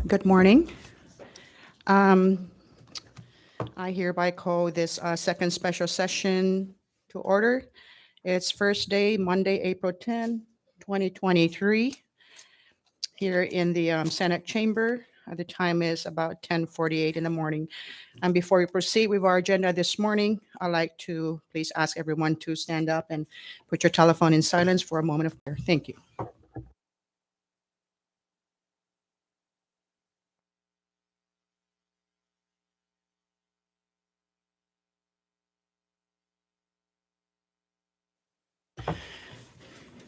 Good morning. Um, I hereby call this second special session to order. It's first day, Monday, April 10, 2023, here in the Senate chamber. The time is about 10:48 in the morning. And before we proceed with our agenda this morning, I'd like to please ask everyone to stand up and put your telephone in silence for a moment of prayer. Thank you.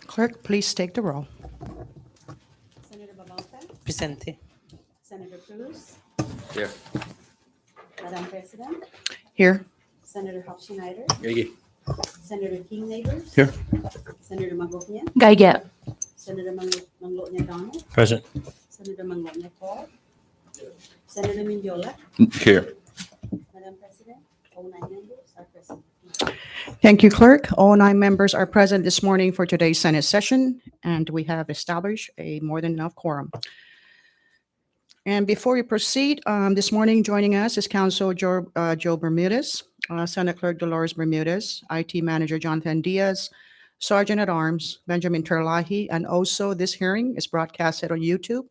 Clerk, please take the roll. Senator Babalta, Presente. Senator Cruz, Here. Madam President, Here. Senator Hofschneider, Gigi. Senator King Neighbors, Here. Senator Magopnian, Geiget. Senator Manglotnya Donald, Present. Senator Manglotnya Paul, Senator Mindiola, Here. Madam President, all 9 members are present. Thank you, Clerk. All 9 members are present this morning for today's Senate session, and we have established a more than enough quorum. And before we proceed, this morning joining us is Council Joe Bermudez, Senate Clerk Dolores Bermudez, IT Manager Jonathan Diaz, Sergeant at Arms Benjamin Terlahi, and also this hearing is broadcasted on YouTube,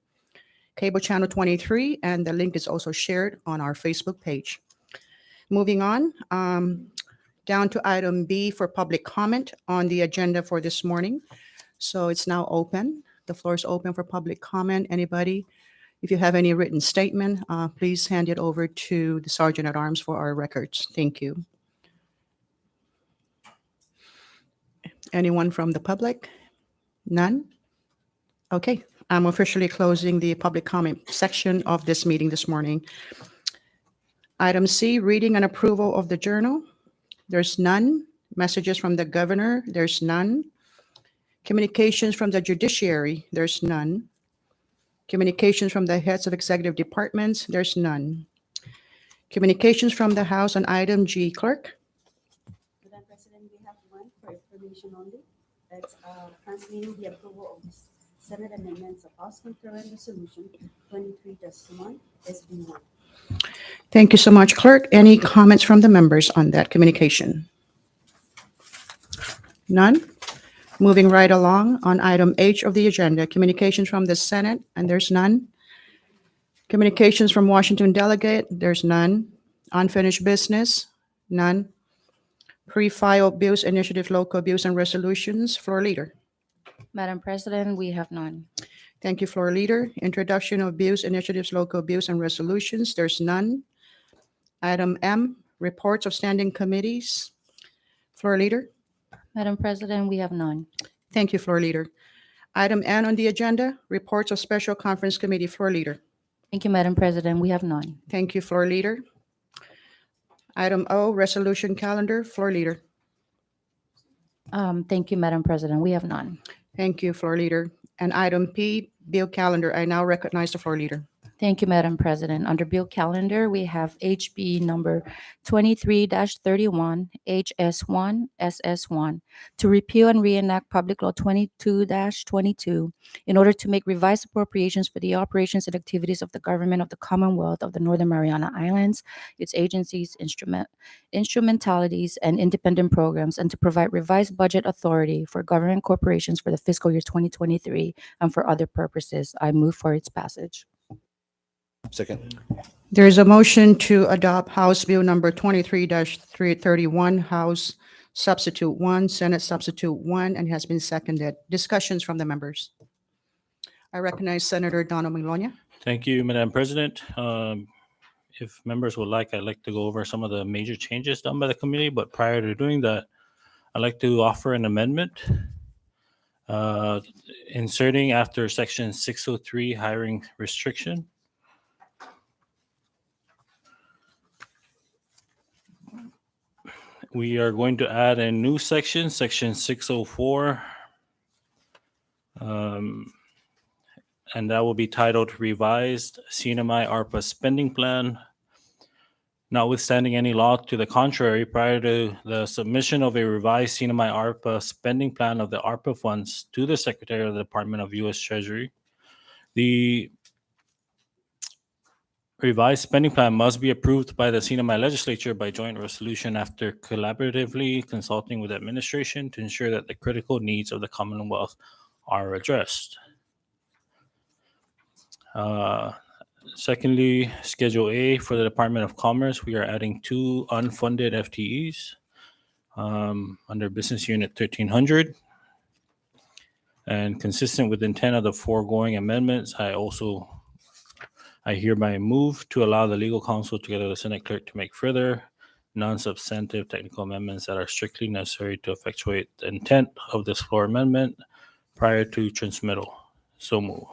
cable channel 23, and the link is also shared on our Facebook page. Moving on, down to item B for public comment on the agenda for this morning. So it's now open. The floor is open for public comment. Anybody? If you have any written statement, please hand it over to the Sergeant at Arms for our records. Thank you. Anyone from the public? None? Okay, I'm officially closing the public comment section of this meeting this morning. Item C, reading and approval of the journal. There's none. Messages from the governor, there's none. Communications from the judiciary, there's none. Communications from the heads of executive departments, there's none. Communications from the House on item G, Clerk. Madam President, we have one for information only. That's transmitting the approval of the Senate amendments of House Concurrent Resolution 23-1 SB1. Thank you so much, Clerk. Any comments from the members on that communication? None? Moving right along on item H of the agenda, communications from the Senate, and there's none. Communications from Washington Delegate, there's none. Unfinished business, none. Pre-filed bills, initiative, local bills and resolutions, Floor Leader. Madam President, we have none. Thank you, Floor Leader. Introduction of bills, initiatives, local bills and resolutions, there's none. Item M, reports of standing committees, Floor Leader. Madam President, we have none. Thank you, Floor Leader. Item N on the agenda, reports of special conference committee, Floor Leader. Thank you, Madam President, we have none. Thank you, Floor Leader. Item O, resolution calendar, Floor Leader. Thank you, Madam President, we have none. Thank you, Floor Leader. And item P, bill calendar, I now recognize the Floor Leader. Thank you, Madam President. Under bill calendar, we have HB number 23-31, HS1, SS1, to repeal and reenact Public Law 22-22 in order to make revised appropriations for the operations and activities of the government of the Commonwealth of the Northern Mariana Islands, its agencies, instrumentalities, and independent programs, and to provide revised budget authority for government corporations for the fiscal year 2023 and for other purposes. I move for its passage. Second. There is a motion to adopt House Bill number 23-331, House Substitute 1, Senate Substitute 1, and has been seconded. Discussions from the members. I recognize Senator Donald Maglonia. Thank you, Madam President. If members would like, I'd like to go over some of the major changes done by the committee, but prior to doing that, I'd like to offer an amendment inserting after Section 603 hiring restriction. We are going to add a new section, Section 604, and that will be titled Revised CNMI ARPA Spending Plan. Notwithstanding any law to the contrary, prior to the submission of a revised CNMI ARPA spending plan of the ARPA funds to the Secretary of the Department of U.S. Treasury, the revised spending plan must be approved by the CNMI legislature by joint resolution after collaboratively consulting with administration to ensure that the critical needs of the Commonwealth are addressed. Secondly, Schedule A for the Department of Commerce, we are adding 2 unfunded FTEs under Business Unit 1300. And consistent with the intent of the foregoing amendments, I hereby move to allow the legal counsel together with the Senate clerk to make further non-substantive technical amendments that are strictly necessary to effectuate the intent of this floor amendment prior to transmittal. So move.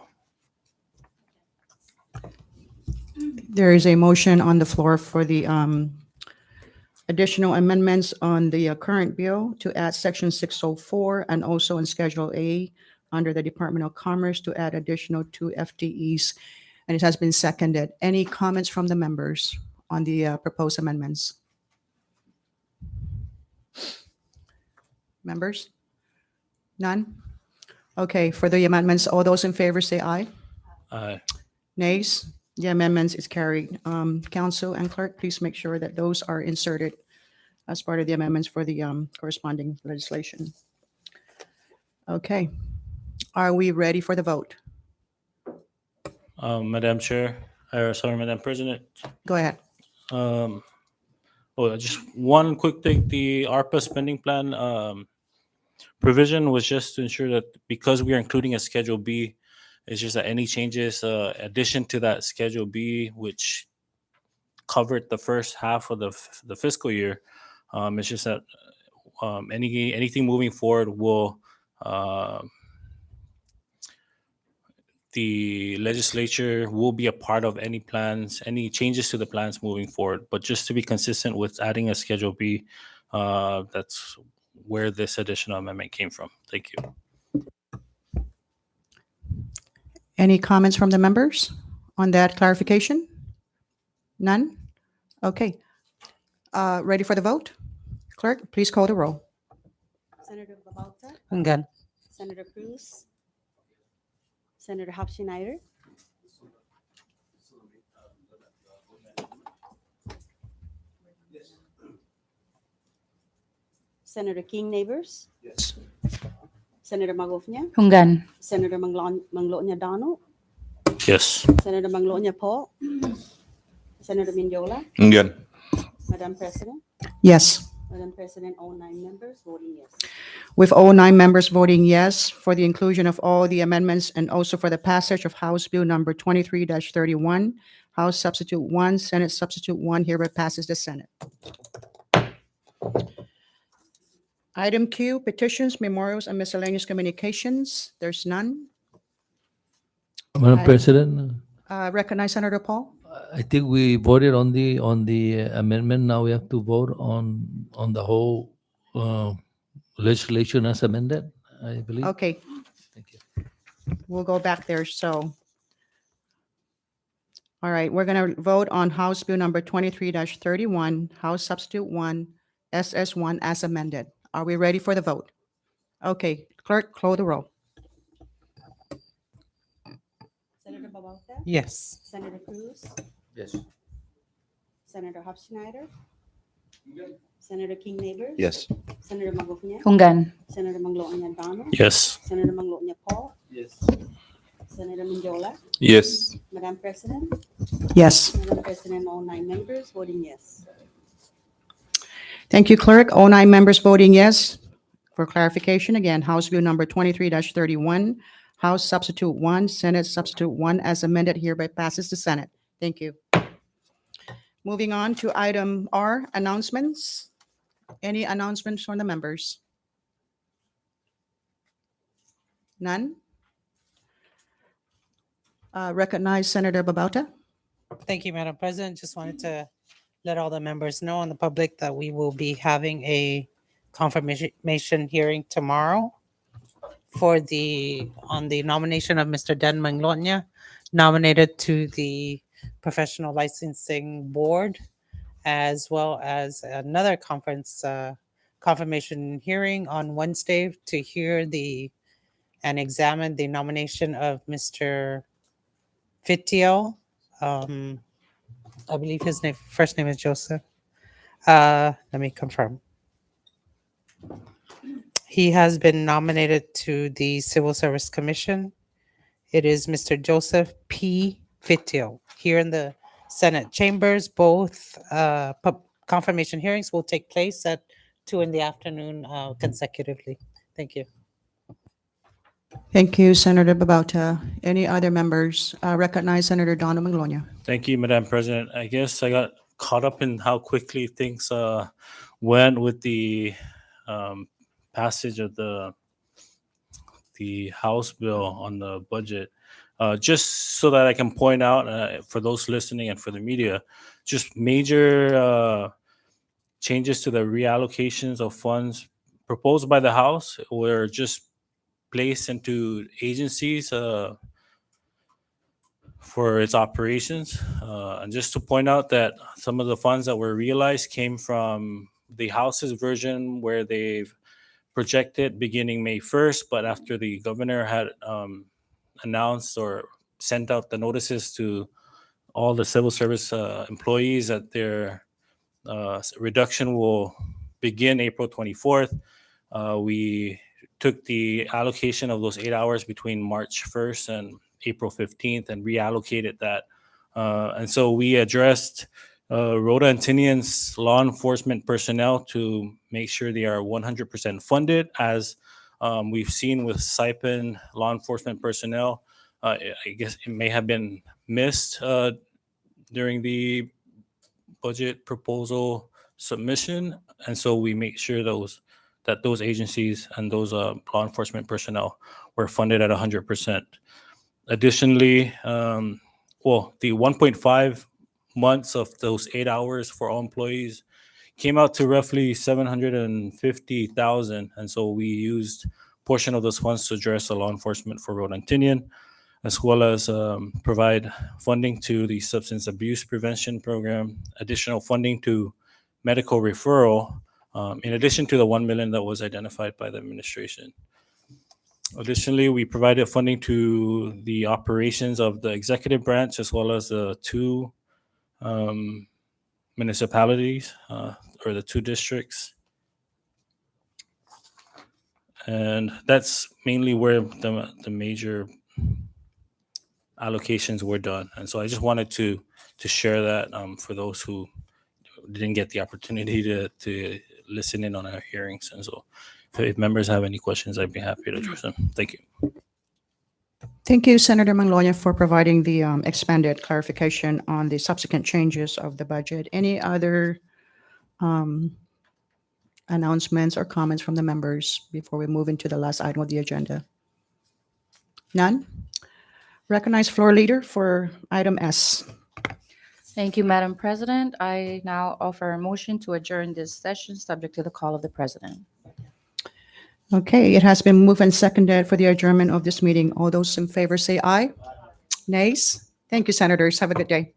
There is a motion on the floor for the additional amendments on the current bill to add Section 604 and also in Schedule A under the Department of Commerce to add additional 2 FTEs. And it has been seconded. Any comments from the members on the proposed amendments? Members? None? Okay, for the amendments, all those in favor say aye. Aye. Nays? The amendments is carried. Council and clerk, please make sure that those are inserted as part of the amendments for the corresponding legislation. Okay. Are we ready for the vote? Madam President. Go ahead. Just one quick thing. The ARPA spending plan provision was just to ensure that because we are including a Schedule B, it's just that any changes, addition to that Schedule B, which covered the first half of the fiscal year, it's just that anything moving forward will the legislature will be a part of any plans, any changes to the plans moving forward. But just to be consistent with adding a Schedule B, that's where this additional amendment came from. Thank you. Any comments from the members on that clarification? None? Okay. Ready for the vote? Clerk, please call the roll. Senator Babauta, Hunggan. Senator Cruz, Senator Hofschneider, Senator King Neighbors, Yes. Senator Magofnia, Hunggan. Senator Manglonya Donald, Yes. Senator Manglonya Paul, Senator Mindiola, Again. Madam President. Yes. Madam President, all 9 members voting yes. With all 9 members voting yes for the inclusion of all the amendments and also for the passage of House Bill number 23-31, House Substitute 1, Senate Substitute 1 hereby passes the Senate. Item Q, petitions, memorials, and miscellaneous communications. There's none. Madam I- President, Recognize Senator Paul. I think we voted on the amendment. Now we have to vote on the whole legislation as amended, I believe. Okay, Thank you. we'll go back there. So, all right, we're going to vote on House Bill number 23-31, House Substitute 1, SS1 as amended. Are we ready for the vote? Okay, clerk, close the roll. Senator Babauta, Yes. Senator Cruz, Yes. Senator Hofschneider, Senator King Neighbors, Yes. Senator Magofnia, Hunggan. Senator Manglonya Donald, Yes. Senator Manglonya Paul, Yes. Senator Mindiola, Yes. Madam President. Yes. Madam President, all 9 members voting yes. Thank you, clerk. All 9 members voting yes. For clarification, again, House Bill number 23-31, House Substitute 1, Senate Substitute 1 as amended hereby passes the Senate. Thank you. Moving on to item R, announcements. Any announcements from the members? None? Recognize Senator Babauta. Thank you, Madam President. Just wanted to let all the members know and the public that we will be having a confirmation hearing tomorrow on the nomination of Mr. Dan Manglonya, nominated to the Professional Licensing Board, as well as another confirmation hearing on Wednesday to hear and examine the nomination of Mr. Fitio I believe his first name is Joseph. Let me confirm. He has been nominated to the Civil Service Commission. It is Mr. Joseph P. Fitio. Here in the Senate chambers, both confirmation hearings will take place at 2 in the afternoon consecutively. Thank you. Thank you, Senator Babauta. Any other members? Recognize Senator Donna Maglonia. Thank you, Madam President. I guess I got caught up in how quickly things went with the passage of the House bill on the budget. Just so that I can point out for those listening and for the media, just major changes to the reallocations of funds proposed by the House were just placed into agencies for its operations. And just to point out that some of the funds that were realized came from the House's version where they've projected beginning May 1st, but after the governor had announced or sent out the notices to all the civil service employees that their reduction will begin April 24th. We took the allocation of those 8 hours between March 1st and April 15th and reallocated that. And so we addressed Rhoda Antinian's law enforcement personnel to make sure they are 100% funded. As we've seen with Saipan law enforcement personnel, I guess it may have been missed during the budget proposal submission. And so we make sure that those agencies and those law enforcement personnel were funded at 100%. Additionally, the 1.5 months of those 8 hours for all employees came out to roughly 750,000, and so we used a portion of those funds to address the law enforcement for Rhode Antinian, as well as provide funding to the substance abuse prevention program, additional funding to medical referral, in addition to the 1 million that was identified by the administration. Additionally, we provided funding to the operations of the executive branch as well as the two municipalities or the two districts. And that's mainly where the major allocations were done. And so I just wanted to share that for those who didn't get the opportunity to listen in on our hearings. And so if members have any questions, I'd be happy to address them. Thank you. Thank you, Senator Maglonia, for providing the expanded clarification on the subsequent changes of the budget. Any other announcements or comments from the members before we move into the last item of the agenda? None? Recognize floor leader for item S. Thank you, Madam President. I now offer a motion to adjourn this session, subject to the call of the president. Okay, it has been moved and seconded for the adjournment of this meeting. All those in favor say aye. Nays? Thank you, senators. Have a good day.